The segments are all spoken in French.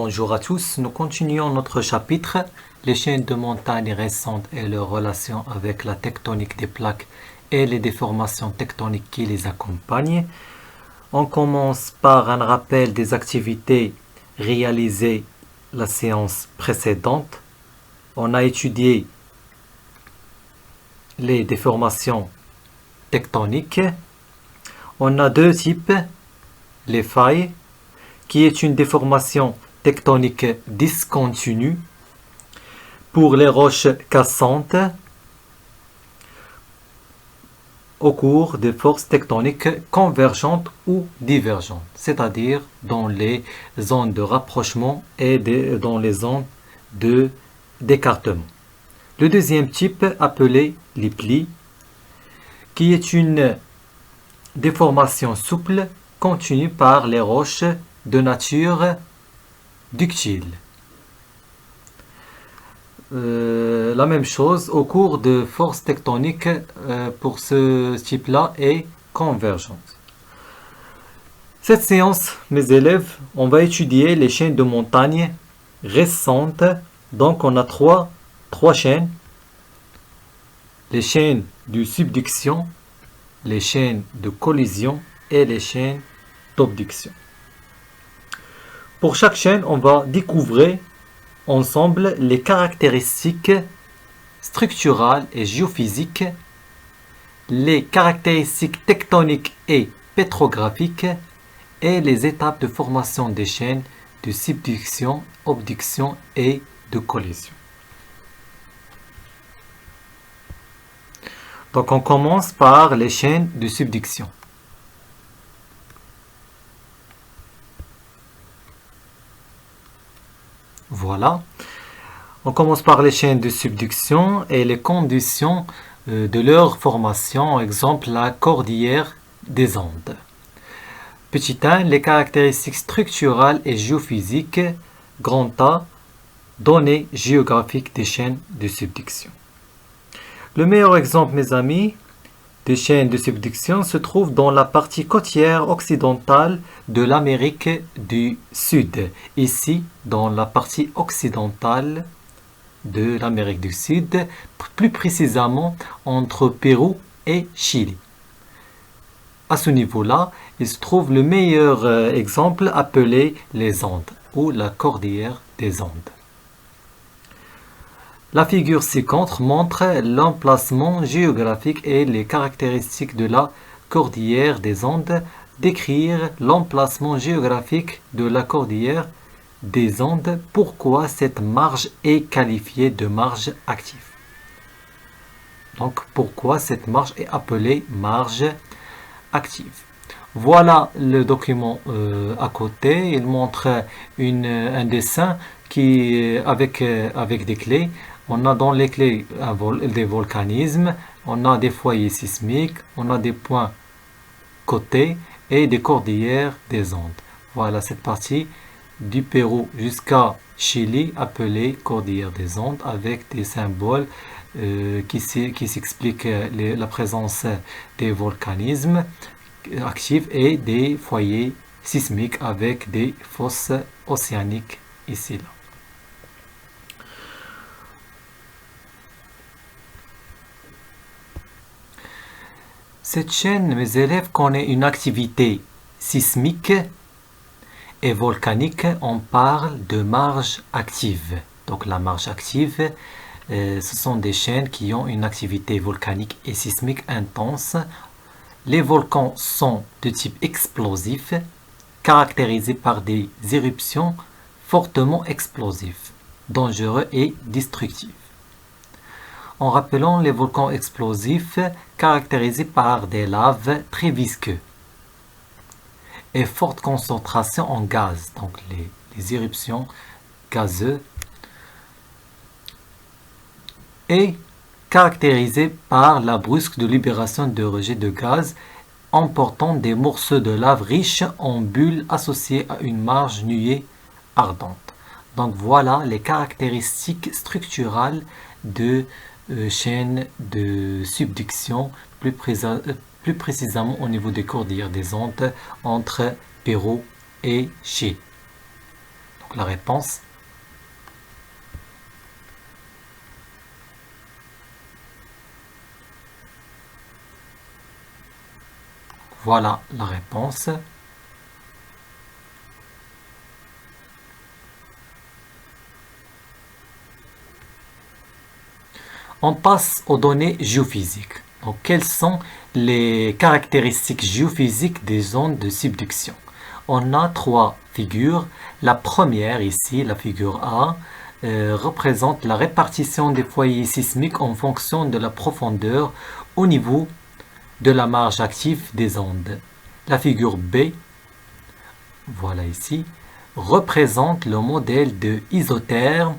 Bonjour à tous, nous continuons notre chapitre, les chaînes de montagnes récentes et leur relation avec la tectonique des plaques et les déformations tectoniques qui les accompagnent. On commence par un rappel des activités réalisées la séance précédente. On a étudié les déformations tectoniques. On a deux types, les failles, qui est une déformation tectonique discontinue pour les roches cassantes au cours de forces tectoniques convergentes ou divergentes, c'est-à-dire dans les zones de rapprochement et dans les zones d'écartement. Le deuxième type, appelé les plis, qui est une déformation souple continue par les roches de nature ductile. La même chose au cours de forces tectoniques pour ce type-là est convergente. Cette séance, mes élèves, on va étudier les chaînes de montagnes récentes. Donc on a trois chaînes. Les chaînes de subduction, les chaînes de collision et les chaînes d'abduction. Pour chaque chaîne, on va découvrir ensemble les caractéristiques structurales et géophysiques, les caractéristiques tectoniques et pétrographiques et les étapes de formation des chaînes de subduction, abduction et de collision. Donc on commence par les chaînes de subduction. Voilà. On commence par les chaînes de subduction et les conditions de leur formation, exemple la cordillère des Andes. Petit 1, les caractéristiques structurales et géophysiques. Grand A, données géographiques des chaînes de subduction. Le meilleur exemple, mes amis, des chaînes de subduction se trouve dans la partie côtière occidentale de l'Amérique du Sud. Ici, dans la partie occidentale de l'Amérique du Sud, plus précisément entre Pérou et Chili. À ce niveau-là, il se trouve le meilleur exemple appelé les Andes ou la cordillère des Andes. La figure ci-contre montre l'emplacement géographique et les caractéristiques de la cordillère des Andes. Décrire l'emplacement géographique de la cordillère des Andes. Pourquoi cette marge est qualifiée de marge active? Donc, pourquoi cette marge est appelée marge active? Voilà le document à côté. Il montre un dessin avec des clés. On a dans les clés des volcanismes, on a des foyers sismiques, on a des points côtés et des cordillères des Andes. Voilà cette partie du Pérou jusqu'à Chili appelée cordillère des Andes avec des symboles qui s'expliquent la présence des volcanismes actifs et des foyers sismiques avec des fosses océaniques ici là. Cette chaîne, mes élèves, connaît une activité sismique et volcanique. On parle de marge active. Donc la marge active, ce sont des chaînes qui ont une activité volcanique et sismique intense. Les volcans sont de type explosif, caractérisés par des éruptions fortement explosives, dangereux et destructifs. En rappelant les volcans explosifs caractérisés par des laves très visqueux et forte concentration en gaz, donc les éruptions gazeuses, et caractérisés par la brusque de libération de rejets de gaz emportant des morceaux de lave riches en bulles associées à une marge nuée ardente. Donc voilà les caractéristiques structurales de chaînes de subduction, plus précisément au niveau des cordillères des Andes entre Pérou et Chili. Donc la réponse. Voilà la réponse. On passe aux données géophysiques. Donc, quelles sont les caractéristiques géophysiques des ondes de subduction? On a trois figures. La première ici, la figure A, représente la répartition des foyers sismiques en fonction de la profondeur au niveau de la marge active des ondes. La figure B, voilà ici, représente le modèle de isotherme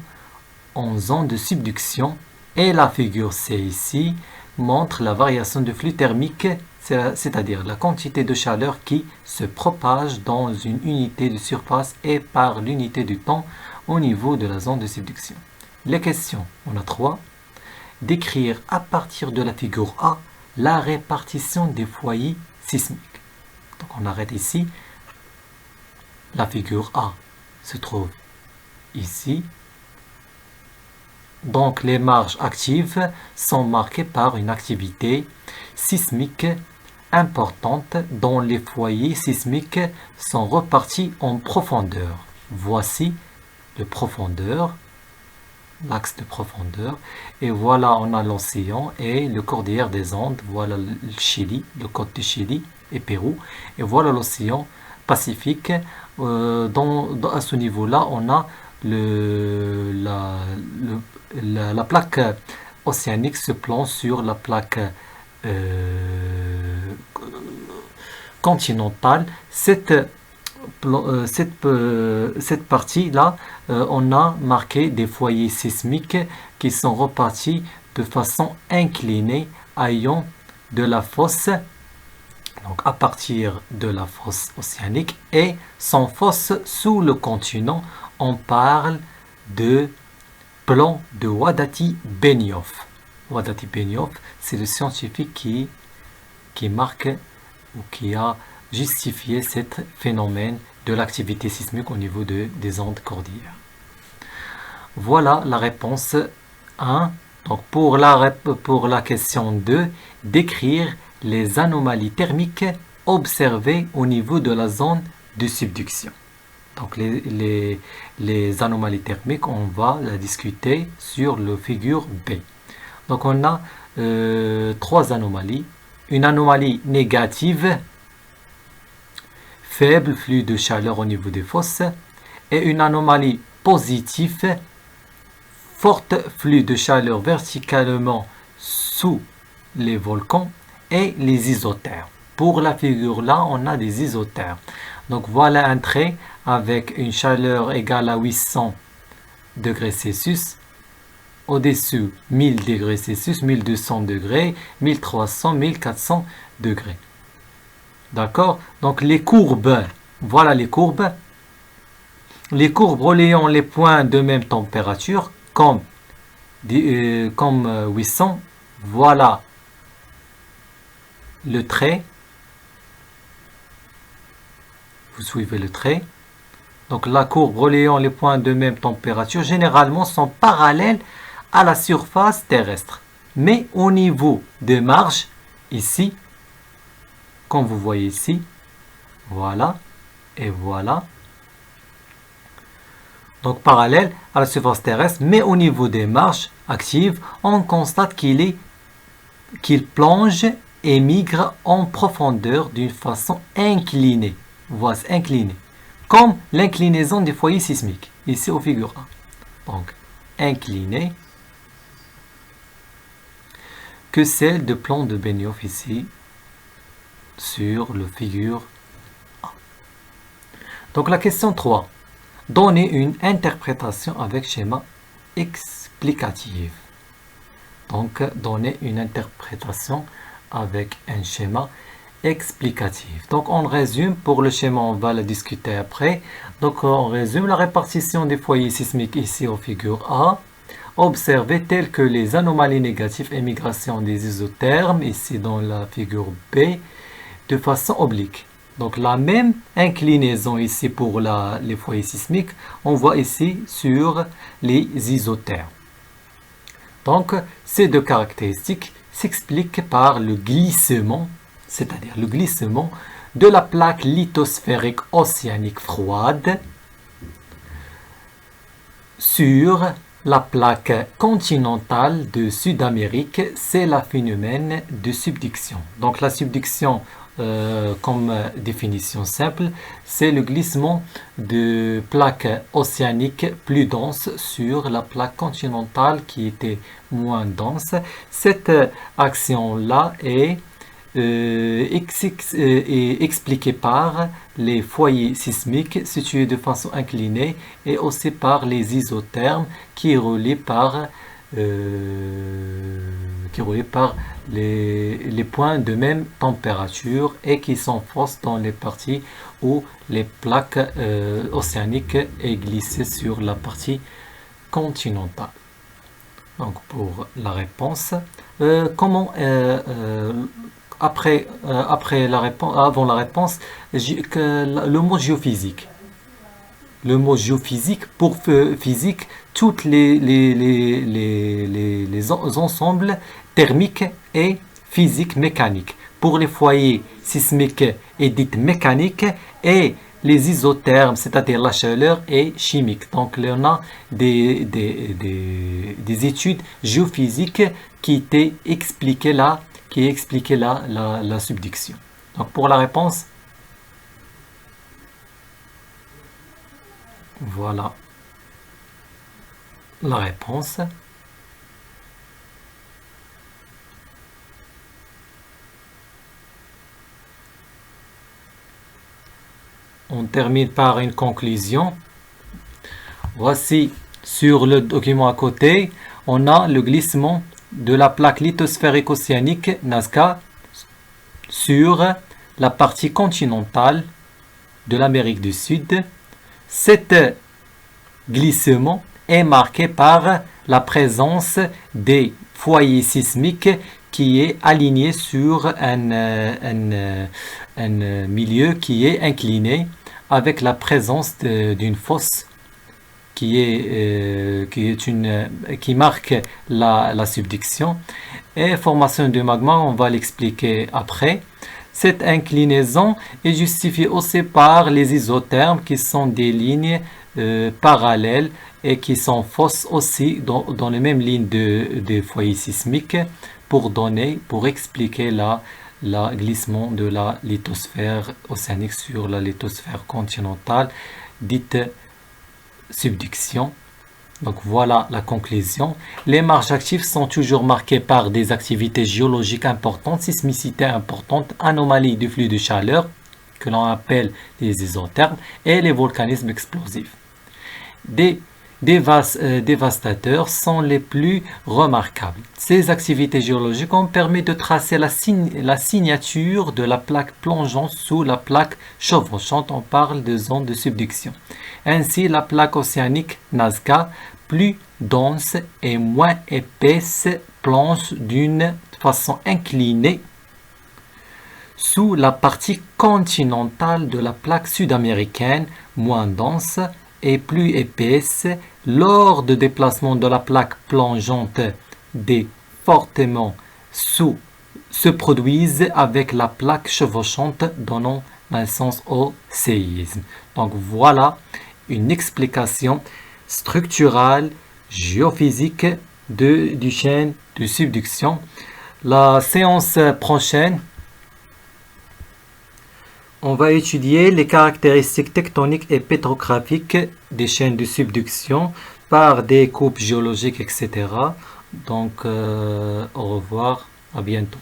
en zone de subduction. Et la figure C ici montre la variation de flux thermique, c'est-à-dire la quantité de chaleur qui se propage dans une unité de surface et par l'unité du temps au niveau de la zone de subduction. Les questions, on a trois. Décrire à partir de la figure A la répartition des foyers sismiques. Donc on arrête ici. La figure A se trouve ici. Donc les marges actives sont marquées par une activité sismique importante dont les foyers sismiques sont repartis en profondeur. Voici le profondeur, l'axe de profondeur, et voilà on a l'océan et le cordillère des Andes, voilà le Chili, le côte du Chili et Pérou, et voilà l'océan Pacifique. À ce niveau-là, on a la plaque océanique se plonge sur la plaque continentale. Cette partie-là, on a marqué des foyers sismiques qui sont repartis de façon inclinée ayant de la fosse, donc à partir de la fosse océanique, et sans fosse sous le continent. On parle de plan de Wadati-Benioff. Wadati-Benioff, c'est le scientifique qui marque ou qui a justifié ce phénomène de l'activité sismique au niveau des ondes cordillères. Voilà la réponse 1. Donc pour la question 2, décrire les anomalies thermiques observées au niveau de la zone de subduction. Donc les anomalies thermiques, on va la discuter sur le figure B. Donc on a trois anomalies. Une anomalie négative, faible flux de chaleur au niveau des fosses, et une anomalie positive, forte flux de chaleur verticalement sous les volcans et les isothermes. Pour la figure là, on a des isothermes. Donc voilà un trait avec une chaleur égale à 800 degrés Celsius, au-dessus 1000 degrés Celsius, 1200 degrés, 1300, 1400 degrés. D'accord? Donc les courbes, voilà les courbes. Les courbes relayant les points de même température, comme 800, voilà le trait. Vous suivez le trait. Donc la courbe relayant les points de même température généralement sont parallèles à la surface terrestre. Mais au niveau des marges, ici, comme vous voyez ici, voilà, et voilà. Donc parallèle à la surface terrestre, mais au niveau des marges actives, on constate qu'il plonge et migre en profondeur d'une façon inclinée. Voici inclinée. Comme l'inclinaison des foyers sismiques, ici au figure A. Donc, inclinée, que celle de plan de Benioff ici, sur le figure A. Donc, la question 3. Donner une interprétation avec schéma explicatif. Donc, donner une interprétation avec un schéma explicatif. Donc on résume, pour le schéma on va le discuter après. Donc on résume la répartition des foyers sismiques ici au figure A, observée telles que les anomalies négatives et migration des isothermes ici dans la figure B de façon oblique. Donc la même inclinaison ici pour les foyers sismiques, on voit ici sur les isothermes. Donc ces deux caractéristiques s'expliquent par le glissement, c'est-à-dire le glissement de la plaque lithosphérique océanique froide sur la plaque continentale de Sud-Amérique. C'est le phénomène de subduction. Donc la subduction, comme définition simple, c'est le glissement de plaques océaniques plus denses sur la plaque continentale qui était moins dense. Cette action-là est expliquée par les foyers sismiques situés de façon inclinée et aussi par les isothermes qui est relié par les points de même température et qui s'enfoncent dans les parties où les plaques océaniques est glissées sur la partie continentale. Donc pour la réponse, avant la réponse, le mot géophysique. Le mot géophysique, pour physique, tous les ensembles thermiques et physiques mécaniques. Pour les foyers sismiques et dites mécaniques, et les isothermes, c'est-à-dire la chaleur, est chimique. Donc, on a des études géophysiques qui expliquaient la subduction. Donc, pour la réponse, voilà la réponse. On termine par une conclusion. Voici sur le document à côté, on a le glissement de la plaque lithosphérique océanique Nazca sur la partie continentale de l'Amérique du Sud. Cet glissement est marqué par la présence des foyers sismiques qui est aligné sur un milieu qui est incliné avec la présence d'une fosse qui marque la subduction. Et formation de magma, on va l'expliquer après. Cette inclinaison est justifiée aussi par les isothermes qui sont des lignes parallèles et qui s'enfoncent aussi dans les mêmes lignes de foyers sismiques pour expliquer le glissement de la lithosphère océanique sur la lithosphère continentale, dite subduction. Donc voilà la conclusion. Les marges actives sont toujours marquées par des activités géologiques importantes, sismicité importante, anomalies de flux de chaleur que l'on appelle les isothermes et les volcanismes explosifs. Des dévastateurs sont les plus remarquables. Ces activités géologiques ont permis de tracer la signature de la plaque plongeante sous la plaque chevauchante. On parle de zone de subduction. Ainsi, la plaque océanique Nazca, plus dense et moins épaisse, plonge d'une façon inclinée sous la partie continentale de la plaque sud-américaine, moins dense et plus épaisse. Lors de déplacement de la plaque plongeante, des fortements se produisent avec la plaque chevauchante, donnant naissance au séisme. Donc voilà une explication structurale, géophysique du chaîne de subduction. La séance prochaine, on va étudier les caractéristiques tectoniques et pétrographiques des chaînes de subduction par des coupes géologiques, etc. Donc, au revoir, à bientôt.